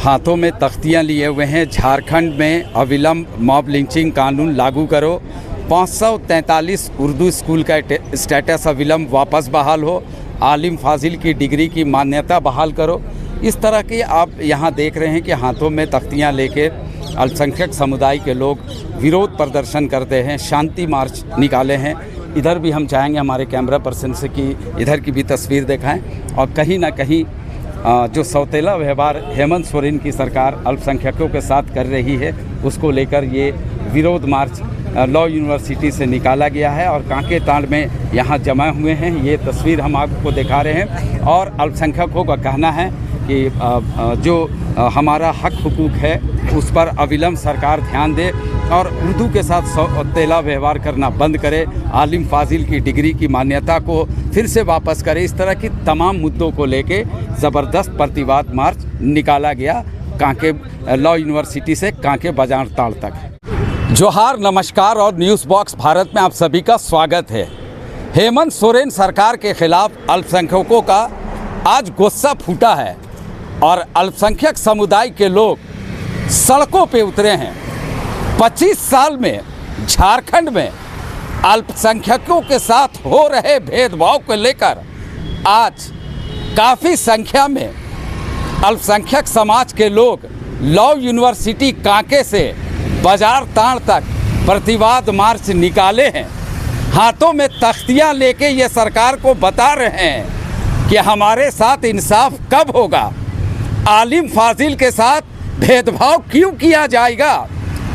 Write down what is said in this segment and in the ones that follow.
हाथों में तख्तियां लिए हुए हैं। झारखंड में अविलंब मॉब लिंचिंग कानून लागू करो, 543 उर्दू स्कूल का स्टेटस अविलंब वापस बहाल हो, आलिम फाजिल की डिग्री की मान्यता बहाल करो। इस तरह की आप यहाँ देख रहे हैं कि हाथों में तख्तियाँ लेके अल्पसंख्यक समुदाय के लोग विरोध प्रदर्शन करते हैं, शांति मार्च निकाले हैं। इधर भी हम चाहेंगे हमारे कैमरा पर्सन से कि इधर की भी तस्वीर दिखाएं। और कहीं ना कहीं जो सौतेला व्यवहार हेमंत सोरेन की सरकार अल्पसंख्यकों के साथ कर रही है, उसको लेकर ये विरोध मार्च लॉ यूनिवर्सिटी से निकाला गया है और कांके ताड़ में यहाँ जमा हुए हैं। ये तस्वीर हम आपको दिखा रहे हैं और अल्पसंख्यकों का कहना है कि जो हमारा हक हुकूक है उस पर अविलंब सरकार ध्यान दे और उर्दू के साथ सौतेला व्यवहार करना बंद करे, आलिम फाजिल की डिग्री की मान्यता को फिर से वापस करे। इस तरह की तमाम मुद्दों को लेके ज़बरदस्त प्रतिवाद मार्च निकाला गया कांके लॉ यूनिवर्सिटी से कांके बाजार ताड़ तक। जोहार, नमस्कार और न्यूज़ बॉक्स भारत में आप सभी का स्वागत है। हेमंत सोरेन सरकार के खिलाफ अल्पसंख्यकों का आज गुस्सा फूटा है और अल्पसंख्यक समुदाय के लोग सड़कों पे उतरे हैं। 25 साल में झारखंड में अल्पसंख्यकों के साथ हो रहे भेदभाव को लेकर आज काफ़ी संख्या में अल्पसंख्यक समाज के लोग लॉ यूनिवर्सिटी कांके से बाजार ताड़ तक प्रतिवाद मार्च निकाले हैं। हाथों में तख्तियां लेके ये सरकार को बता रहे हैं कि हमारे साथ इंसाफ कब होगा, आलिम फाजिल के साथ भेदभाव क्यों किया जाएगा,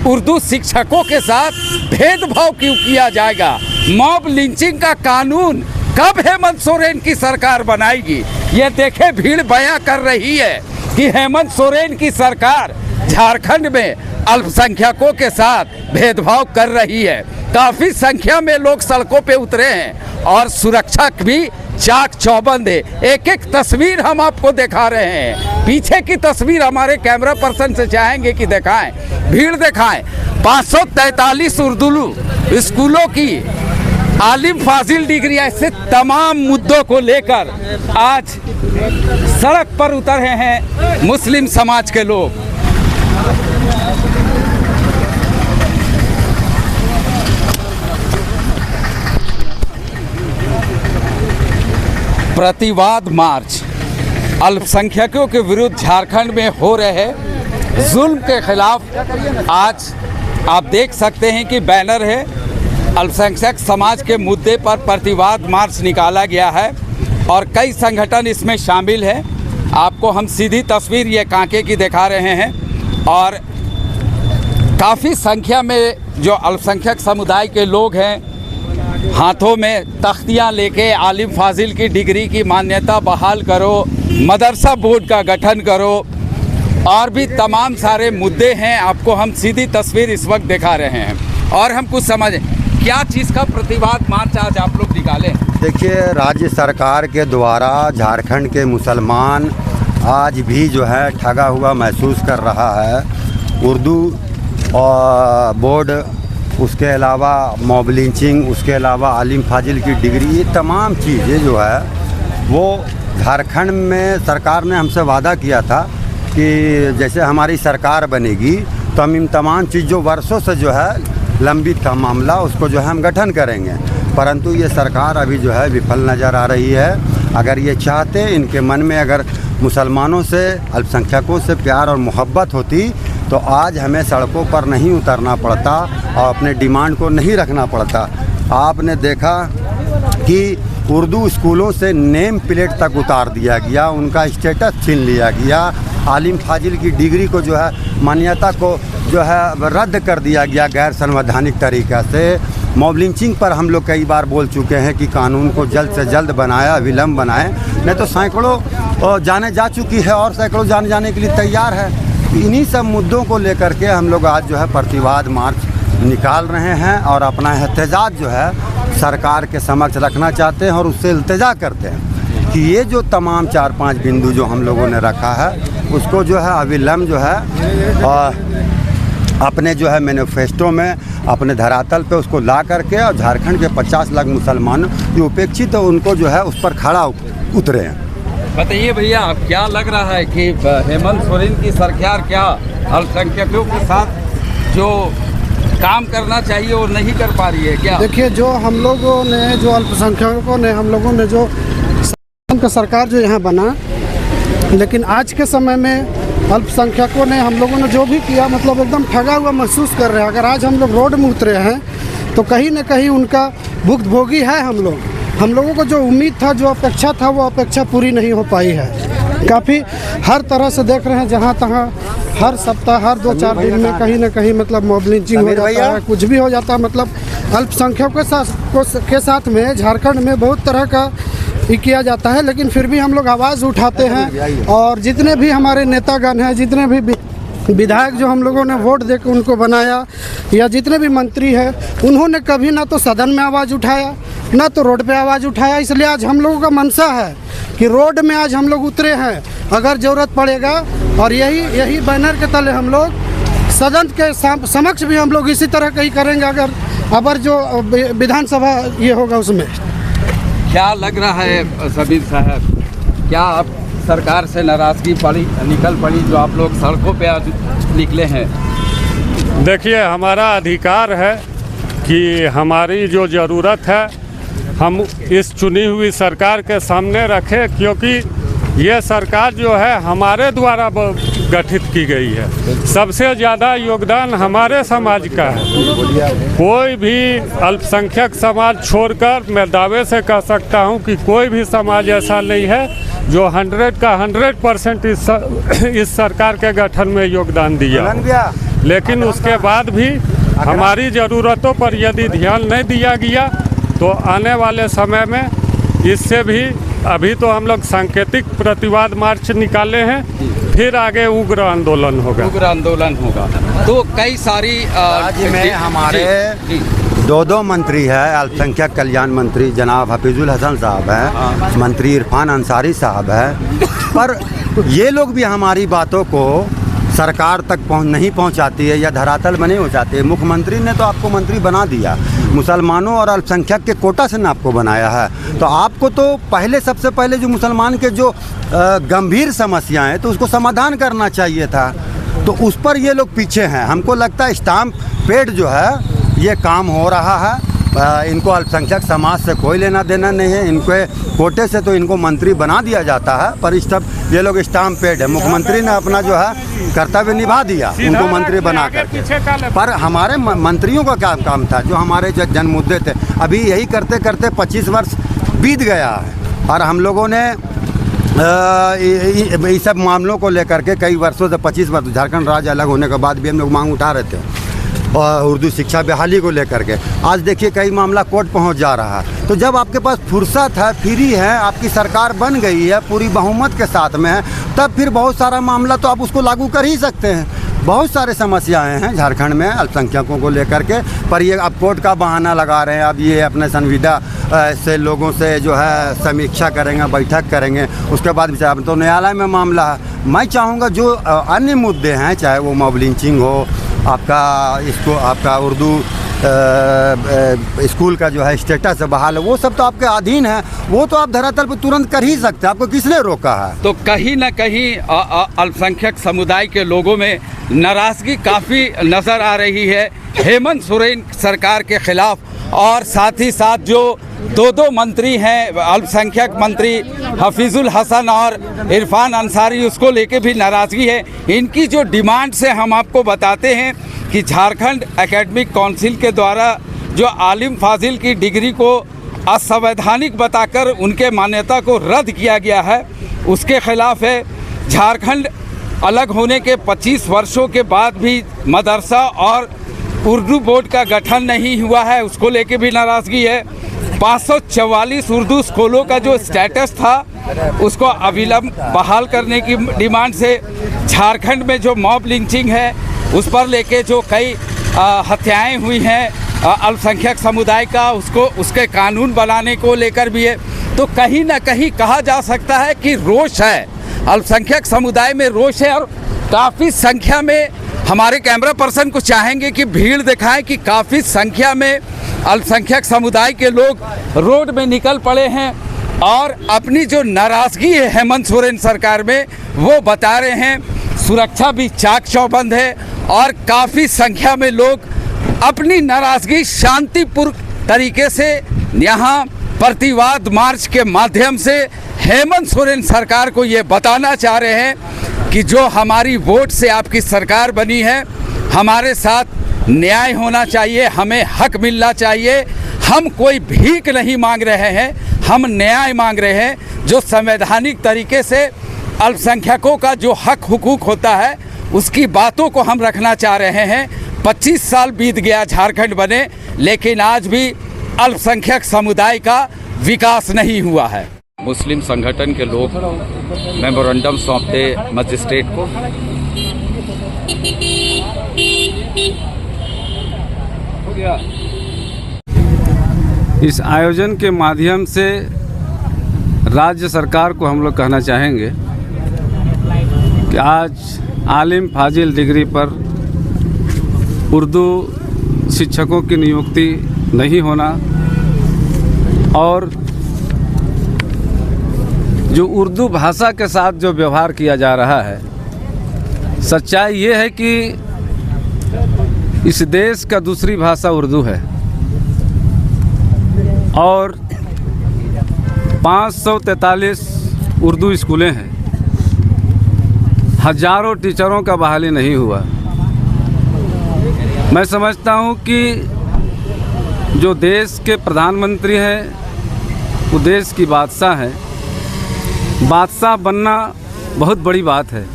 उर्दू शिक्षकों के साथ भेदभाव क्यों किया जाएगा, मॉब लिंचिंग का कानून कब हेमंत सोरेन की सरकार बनाएगी। ये देखे भीड़ बयां कर रही है कि हेमंत सोरेन की सरकार झारखंड में अल्पसंख्यकों के साथ भेदभाव कर रही है। काफ़ी संख्या में लोग सड़कों पे उतरे हैं और सुरक्षा भी चाक चौबंद है। एक एक तस्वीर हम आपको दिखा रहे हैं। पीछे की तस्वीर हमारे कैमरा पर्सन से चाहेंगे कि दिखाएं, भीड़ दिखाएं। 543 उर्दू स्कूलों की आलिम फाजिल डिग्री, ऐसे तमाम मुद्दों को लेकर आज सड़क पर उतरे हैं मुस्लिम समाज के लोग। प्रतिवाद मार्च अल्पसंख्यकों के विरुद्ध झारखंड में हो रहे जुल्म के खिलाफ आज आप देख सकते हैं कि बैनर है। अल्पसंख्यक समाज के मुद्दे पर प्रतिवाद मार्च निकाला गया है और कई संगठन इसमें शामिल हैं। आपको हम सीधी तस्वीर ये कांके की दिखा रहे हैं और काफ़ी संख्या में जो अल्पसंख्यक समुदाय के लोग हैं हाथों में तख्तियां लेके आलिम फाजिल की डिग्री की मान्यता बहाल करो, मदरसा बोर्ड का गठन करो और भी तमाम सारे मुद्दे हैं। आपको हम सीधी तस्वीर इस वक्त दिखा रहे हैं और हम कुछ समझें क्या चीज़ का प्रतिवाद मार्च आज आप लोग निकालें। देखिए, राज्य सरकार के द्वारा झारखंड के मुसलमान आज भी जो है ठगा हुआ महसूस कर रहा है। उर्दू और बोर्ड, उसके अलावा मॉब लिंचिंग, उसके अलावा आलिम फाजिल की डिग्री, ये तमाम चीज़ें जो है वो झारखंड में सरकार ने हमसे वादा किया था कि जैसे हमारी सरकार बनेगी तो हम इन तमाम चीज़ जो वर्षों से जो है लंबित का मामला उसको जो है हम गठन करेंगे। परंतु ये सरकार अभी जो है विफल नज़र आ रही है। अगर ये चाहते, इनके मन में अगर मुसलमानों से, अल्पसंख्यकों से प्यार और मोहब्बत होती तो आज हमें सड़कों पर नहीं उतरना पड़ता और अपने डिमांड को नहीं रखना पड़ता। आपने देखा कि उर्दू स्कूलों से नेम प्लेट तक उतार दिया गया, उनका स्टेटस छीन लिया गया, आलिम फाजिल की डिग्री को जो है मान्यता को जो है रद्द कर दिया गया गैर संवैधानिक तरीक़ा से। मॉब लिंचिंग पर हम लोग कई बार बोल चुके हैं कि कानून को जल्द से जल्द बनाया, विलम्ब बनाए, नहीं तो सैकड़ों जाने जा चुकी है और सैकड़ों जाने के लिए तैयार है। इन्हीं सब मुद्दों को लेकर के हम लोग आज जो है प्रतिवाद मार्च निकाल रहे हैं और अपना एहतजाज जो है सरकार के समक्ष रखना चाहते हैं और उससे इल्तिजा करते हैं कि ये जो तमाम 4-5 बिंदु जो हम लोगों ने रखा है उसको जो है अविलंब जो है अपने जो है मैनिफेस्टो में अपने धरातल पे उसको ला करके और झारखंड के 50 लाख मुसलमान जो उपेक्षित है उनको जो है उस पर खड़ा उतरे हैं। बताइए भैया, क्या लग रहा है कि हेमंत सोरेन की सरकार क्या अल्पसंख्यकों के साथ जो काम करना चाहिए वो नहीं कर पा रही है क्या? देखिए, जो हम लोगों ने, जो अल्पसंख्यकों ने, हम लोगों ने जो का सरकार जो यहाँ बना, लेकिन आज के समय में अल्पसंख्यकों ने, हम लोगों ने जो भी किया, मतलब एकदम ठगा हुआ महसूस कर रहे हैं। अगर आज हम लोग रोड में उतरे हैं तो कहीं न कहीं उनका भुक्तभोगी है हम लोगों को जो उम्मीद था, जो अपेक्षा था, वो अपेक्षा पूरी नहीं हो पाई है। काफ़ी हर तरह से देख रहे हैं, जहाँ तहाँ हर सप्ताह, हर 2-4 दिन में कहीं ना कहीं मतलब मॉब लिंचिंग हो जाता है, कुछ भी हो जाता है। मतलब अल्पसंख्यकों के साथ में झारखंड में बहुत तरह का ये किया जाता है, लेकिन फिर भी हम लोग आवाज़ उठाते हैं। और जितने भी हमारे नेतागण हैं, जितने भी विधायक जो हम लोगों ने वोट देकर उनको बनाया, या जितने भी मंत्री हैं, उन्होंने कभी ना तो सदन में आवाज़ उठाया, ना तो रोड पे आवाज़ उठाया। इसलिए आज हम लोगों का मनसा है कि रोड में आज हम लोग उतरे हैं, अगर ज़रूरत पड़ेगा। और यही बैनर के तले हम लोग सदन के समक्ष भी हम लोग इसी तरह का ही करेंगे, अगर जो विधानसभा ये होगा उसमें। क्या लग रहा है सबीर साहब, क्या आप सरकार से नाराज़गी निकल पड़ी जो आप लोग सड़कों पे आज निकले हैं? देखिए, हमारा अधिकार है कि हमारी जो ज़रूरत है हम इस चुनी हुई सरकार के सामने रखें, क्योंकि ये सरकार जो है हमारे द्वारा गठित की गई है। सबसे ज़्यादा योगदान हमारे समाज का है। कोई भी अल्पसंख्यक समाज छोड़कर मैं दावे से कह सकता हूँ कि कोई भी समाज ऐसा नहीं है जो 100 का 100% इस सरकार के गठन में योगदान दिया। लेकिन उसके बाद भी हमारी ज़रूरतों पर यदि ध्यान नहीं दिया गया तो आने वाले समय में इससे भी, अभी तो हम लोग सांकेतिक प्रतिवाद मार्च निकाले हैं, फिर आगे उग्र आंदोलन होगा। तो कई सारी राज्य में हमारे 2 मंत्री है, अल्पसंख्यक कल्याण मंत्री जनाब हफीजुल हसन साहब हैं, मंत्री इरफान अंसारी साहब हैं, पर ये लोग भी हमारी बातों को सरकार तक नहीं पहुंचाती है या धरातल में नहीं हो जाती है। मुख्यमंत्री ने तो आपको मंत्री बना दिया, मुसलमानों और अल्पसंख्यक के कोटा से ने आपको बनाया है, तो आपको तो सबसे पहले जो मुसलमान के जो गंभीर समस्याएं हैं तो उसको समाधान करना चाहिए था। तो उस पर ये लोग पीछे हैं। हमको लगता है स्टाम्प पेड जो है ये काम हो रहा है। इनको अल्पसंख्यक समाज से कोई लेना देना नहीं है, इनके कोटे से तो इनको मंत्री बना दिया जाता है, पर इस सब ये लोग स्टाम्प पेड है। मुख्यमंत्री ने अपना जो है कर्तव्य निभा दिया उनको मंत्री बना करके, पर हमारे मंत्रियों का क्या काम था? जो हमारे जो जन मुद्दे थे, अभी यही करते करते 25 वर्ष बीत गया है और हम लोगों ने इस सब मामलों को लेकर के कई वर्षों से 25 वर्ष झारखंड राज्य अलग होने के बाद भी हम लोग मांग उठा रहे थे, और उर्दू शिक्षा बहाली को लेकर के। आज देखिए कई मामला कोर्ट पहुंच जा रहा है। तो जब आपके पास फुर्सत है, फ्री है, आपकी सरकार बन गई है, पूरी बहुमत के साथ में है, तब फिर बहुत सारा मामला तो आप उसको लागू कर ही सकते हैं। बहुत सारे समस्याएं हैं झारखंड में अल्पसंख्यकों को लेकर के, पर ये अब कोर्ट का बहाना लगा रहे हैं। अब ये अपने संविदा से लोगों से जो है समीक्षा करेंगे, बैठक करेंगे, उसके बाद विचार। तो न्यायालय में मामला है। मैं चाहूँगा जो अन्य मुद्दे हैं, चाहे वो मॉब लिंचिंग हो, आपका उर्दू स्कूल का जो है स्टेटस बहाल है, वो सब तो आपके अधीन है, वो तो आप धरातल पर तुरंत कर ही सकते हैं। आपको किसने रोका है? तो कहीं ना कहीं अल्पसंख्यक समुदाय के लोगों में नाराज़गी काफ़ी नज़र आ रही है हेमंत सोरेन सरकार के खिलाफ, और साथ ही साथ जो 2 मंत्री हैं, अल्पसंख्यक मंत्री हफीजुल हसन और इरफान अंसारी, उसको लेके भी नाराज़गी है। इनकी जो डिमांड्स है हम आपको बताते हैं कि झारखंड एकेडमिक काउंसिल के द्वारा जो आलिम फाजिल की डिग्री को असंवैधानिक बताकर उनके मान्यता को रद्द किया गया है, उसके खिलाफ है। झारखंड अलग होने के 25 वर्षों के बाद भी मदरसा और उर्दू बोर्ड का गठन नहीं हुआ है, उसको लेके भी नाराज़गी है। 544 उर्दू स्कूलों का जो स्टेटस था उसको अविलंब बहाल करने की डिमांड से, झारखंड में जो मॉब लिंचिंग है उस पर लेके जो कई हत्याएं हुई हैं अल्पसंख्यक समुदाय का, उसके कानून बनाने को लेकर भी है। तो कहीं ना कहीं कहा जा सकता है कि रोष है, अल्पसंख्यक समुदाय में रोष है। और काफ़ी संख्या में हमारे कैमरा पर्सन को चाहेंगे कि भीड़ दिखाएं कि काफ़ी संख्या में अल्पसंख्यक समुदाय के लोग रोड में निकल पड़े हैं और अपनी जो नाराज़गी है हेमंत सोरेन सरकार में वो बता रहे हैं। सुरक्षा भी चाक चौबंद है और काफ़ी संख्या में लोग अपनी नाराज़गी शांतिपूर्ण तरीके से यहाँ प्रतिवाद मार्च के माध्यम से हेमंत सोरेन सरकार को ये बताना चाह रहे हैं कि जो हमारी वोट से आपकी सरकार बनी है, हमारे साथ न्याय होना चाहिए, हमें हक मिलना चाहिए। हम कोई भीख नहीं मांग रहे हैं, हम न्याय मांग रहे हैं। जो संवैधानिक तरीके से अल्पसंख्यकों का जो हक हुकूक होता है उसकी बातों को हम रखना चाह रहे हैं। 25 साल बीत गया झारखंड बने, लेकिन आज भी अल्पसंख्यक समुदाय का विकास नहीं हुआ है। मुस्लिम संगठन के लोग मेमोरेंडम सौंपते मजिस्ट्रेट को। इस आयोजन के माध्यम से राज्य सरकार को हम लोग कहना चाहेंगे कि आज आलिम फाजिल डिग्री पर उर्दू शिक्षकों की नियुक्ति नहीं होना और जो उर्दू भाषा के साथ जो व्यवहार किया जा रहा है, सच्चाई ये है कि इस देश का दूसरी भाषा उर्दू है और 543 उर्दू स्कूलें हैं। हजारों टीचरों का बहाली नहीं हुआ। मैं समझता हूँ कि जो देश के प्रधानमंत्री हैं वो देश की बादशाह हैं। बादशाह बनना बहुत बड़ी बात है।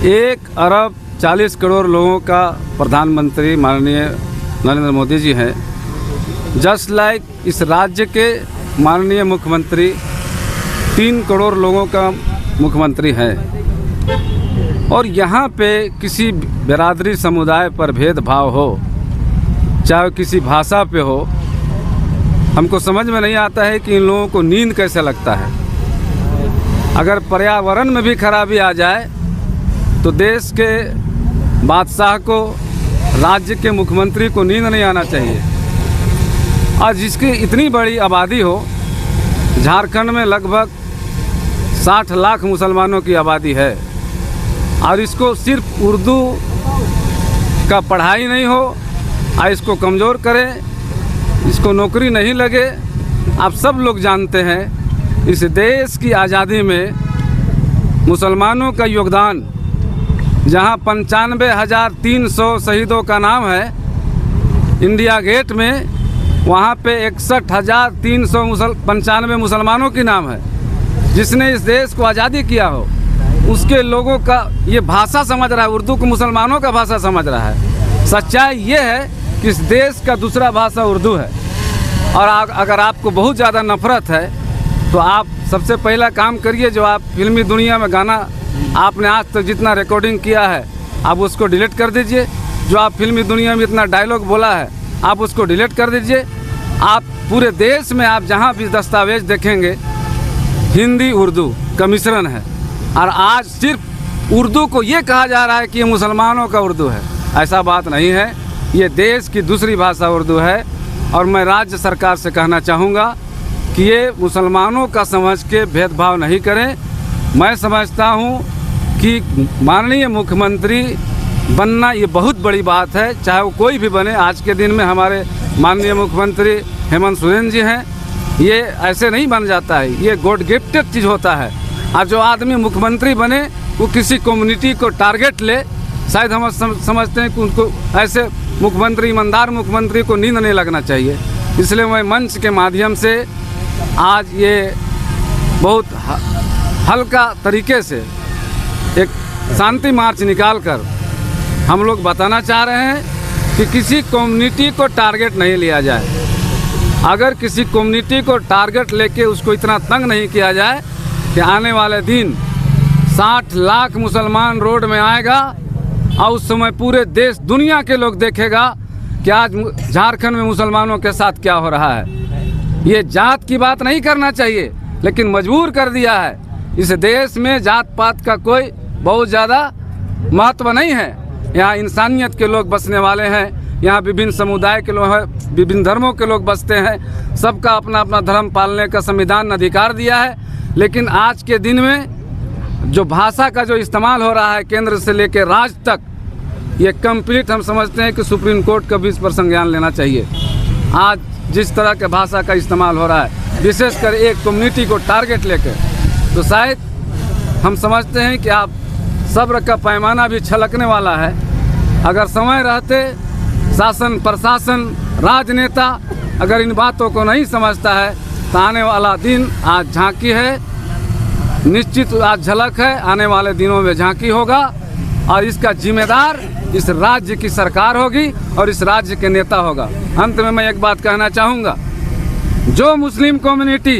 1 अरब 40 करोड़ लोगों का प्रधानमंत्री माननीय नरेंद्र मोदी जी हैं। जस्ट लाइक इस राज्य के माननीय मुख्यमंत्री 3 करोड़ लोगों का मुख्यमंत्री हैं और यहाँ पे किसी बिरादरी समुदाय पर भेदभाव हो, चाहे किसी भाषा पे हो, हमको समझ में नहीं आता है कि इन लोगों को नींद कैसे लगता है। अगर पर्यावरण में भी खराबी आ जाए तो देश के बादशाह को, राज्य के मुख्यमंत्री को नींद नहीं आना चाहिए। आज जिसकी इतनी बड़ी आबादी हो, झारखंड में लगभग 60 लाख मुसलमानों की आबादी है और इसको सिर्फ उर्दू का पढ़ाई नहीं हो और इसको कमज़ोर करें, इसको नौकरी नहीं लगे। आप सब लोग जानते हैं इस देश की आज़ादी में मुसलमानों का योगदान, जहां 95,300 शहीदों का नाम है इंडिया गेट में, वहां पे 61,395 मुसलमानों की नाम है। जिसने इस देश को आज़ादी किया हो उसके लोगों का ये भाषा समझ रहा है, उर्दू को मुसलमानों का भाषा समझ रहा है। सच्चाई ये है कि इस देश का दूसरा भाषा उर्दू है और अगर आपको बहुत ज़्यादा नफरत है तो आप सबसे पहला काम करिए, जो आप फिल्मी दुनिया में गाना आपने आज तक जितना रिकॉर्डिंग किया है आप उसको डिलीट कर दीजिए। जो आप फिल्मी दुनिया में इतना डायलॉग बोला है आप उसको डिलीट कर दीजिए। आप पूरे देश में आप जहाँ भी दस्तावेज देखेंगे हिंदी उर्दू का मिश्रण है और आज सिर्फ उर्दू को ये कहा जा रहा है कि ये मुसलमानों का उर्दू है। ऐसा बात नहीं है, ये देश की दूसरी भाषा उर्दू है। और मैं राज्य सरकार से कहना चाहूँगा कि ये मुसलमानों का समझ के भेदभाव नहीं करें। मैं समझता हूँ कि माननीय मुख्यमंत्री बनना ये बहुत बड़ी बात है, चाहे वो कोई भी बने। आज के दिन में हमारे माननीय मुख्यमंत्री हेमंत सोरेन जी हैं, ये ऐसे नहीं बन जाता है, ये गॉड गिफ्टेड चीज़ होता है। और जो आदमी मुख्यमंत्री बने वो किसी कम्युनिटी को टारगेट ले, शायद हम समझते हैं कि उनको ऐसे मुख्यमंत्री, ईमानदार मुख्यमंत्री को नींद नहीं लगना चाहिए। इसलिए मैं मंच के माध्यम से आज ये बहुत हल्का तरीके से एक शांति मार्च निकालकर हम लोग बताना चाह रहे हैं कि किसी कम्युनिटी को टारगेट नहीं लिया जाए। अगर किसी कम्युनिटी को टारगेट लेके उसको इतना तंग नहीं किया जाए कि आने वाले दिन 60 लाख मुसलमान रोड में आएगा और उस समय पूरे देश दुनिया के लोग देखेगा कि आज झारखंड में मुसलमानों के साथ क्या हो रहा है। ये जात की बात नहीं करना चाहिए, लेकिन मजबूर कर दिया है। इस देश में जात पात का कोई बहुत ज़्यादा महत्व नहीं है। यहाँ इंसानियत के लोग बसने वाले हैं, यहाँ विभिन्न समुदाय के लोग हैं, विभिन्न धर्मों के लोग बसते हैं, सबका अपना अपना धर्म पालने का संविधान ने अधिकार दिया है। लेकिन आज के दिन में जो भाषा का जो इस्तेमाल हो रहा है केंद्र से लेकर राज्य तक, ये कंप्लीट हम समझते हैं कि सुप्रीम कोर्ट का भी इस पर संज्ञान लेना चाहिए। आज जिस तरह के भाषा का इस्तेमाल हो रहा है, विशेषकर एक कम्युनिटी को टारगेट लेकर, तो शायद हम समझते हैं कि आप सब्र का पैमाना भी छलकने वाला है। अगर समय रहते शासन प्रशासन राजनेता अगर इन बातों को नहीं समझता है तो आने वाला दिन आज झांकी है, निश्चित आज झलक है, आने वाले दिनों में झांकी होगा और इसका जिम्मेदार इस राज्य की सरकार होगी और इस राज्य के नेता होगा। अंत में मैं एक बात कहना चाहूँगा, जो मुस्लिम कम्युनिटी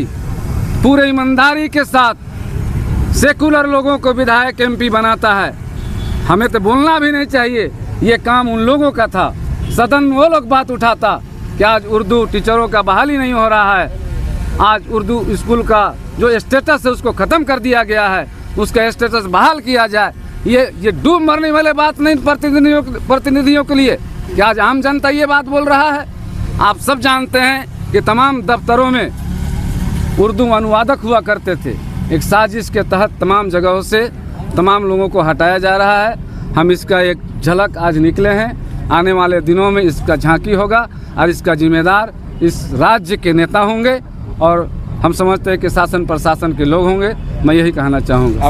पूरे ईमानदारी के साथ सेकुलर लोगों को विधायक MP बनाता है, हमें तो बोलना भी नहीं चाहिए, ये काम उन लोगों का था। सदन में वो लोग बात उठाता कि आज उर्दू टीचरों का बहाली नहीं हो रहा है, आज उर्दू स्कूल का जो स्टेटस है उसको ख़त्म कर दिया गया है, उसका स्टेटस बहाल किया जाए। ये डूब मरने वाले बात नहीं प्रतिनिधियों के लिए कि आज आम जनता ये बात बोल रहा है। आप सब जानते हैं कि तमाम दफ्तरों में उर्दू अनुवादक हुआ करते थे, एक साजिश के तहत तमाम जगहों से तमाम लोगों को हटाया जा रहा है। हम इसका एक झलक आज निकले हैं, आने वाले दिनों में इसका झांकी होगा और इसका जिम्मेदार इस राज्य के नेता होंगे और हम समझते हैं कि शासन प्रशासन के लोग होंगे। मैं यही कहना चाहूँगा।